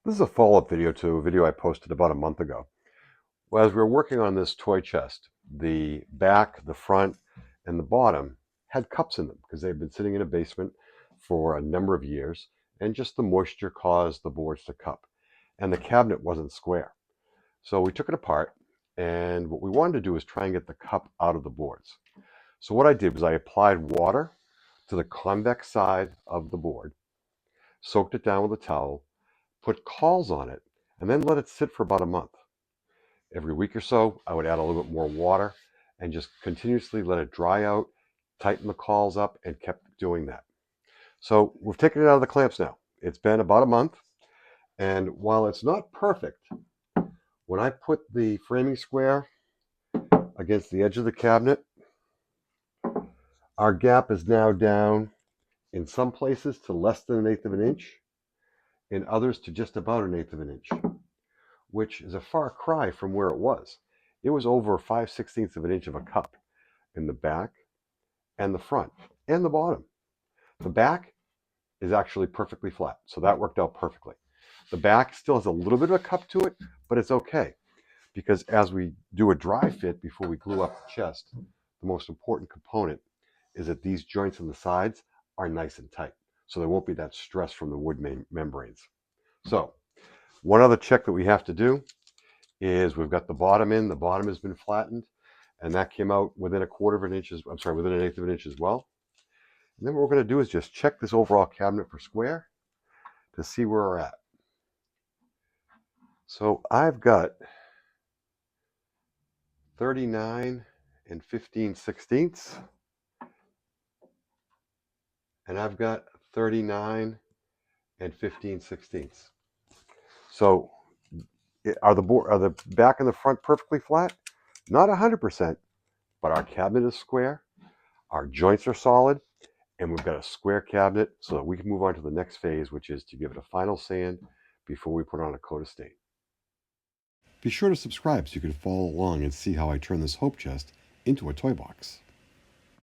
This is a follow-up video to a video I posted about a month ago. Well, as we were working on this toy chest, the back, the front, and the bottom had cups in them because they had been sitting in a basement for a number of years, and just the moisture caused the boards to cup. And the cabinet wasn't square. So we took it apart, and what we wanted to do was try and get the cup out of the boards. So what I did was I applied water to the convex side of the board, soaked it down with a towel, put cauls on it, and then let it sit for about a month. Every week or so, I would add a little bit more water and just continuously let it dry out, tighten the cauls up, and kept doing that. So we've taken it out of the clamps now. It's been about a month, and while it's not perfect, when I put the framing square against the edge of the cabinet, our gap is now down in some places to less than 1/8 of an inch, in others to just about 1/8 of an inch, which is a far cry from where it was. It was over 5/16 of an inch of a cup in the back and the front and the bottom. The back is actually perfectly flat, so that worked out perfectly. The back still has a little bit of a cup to it, but it's okay because as we do a dry fit before we glue up the chest, the most important component is that these joints on the sides are nice and tight, so there won't be that stress from the wood membranes. So one other check that we have to do is we've got the bottom in. The bottom has been flattened, and that came out within 1/4 of an inch. Within 1/8 of an inch as well. And then what we're going to do is just check this overall cabinet for square to see where we're at. So I've got 39 and 15/16, and I've got 39 and 15/16. So are the back and the front perfectly flat? Not 100%, but our cabinet is square, our joints are solid, and we've got a square cabinet so that we can move on to the next phase, which is to give it a final sand before we put on a coat of stain. Be sure to subscribe so you can follow along and see how I turn this hope chest into a toy box.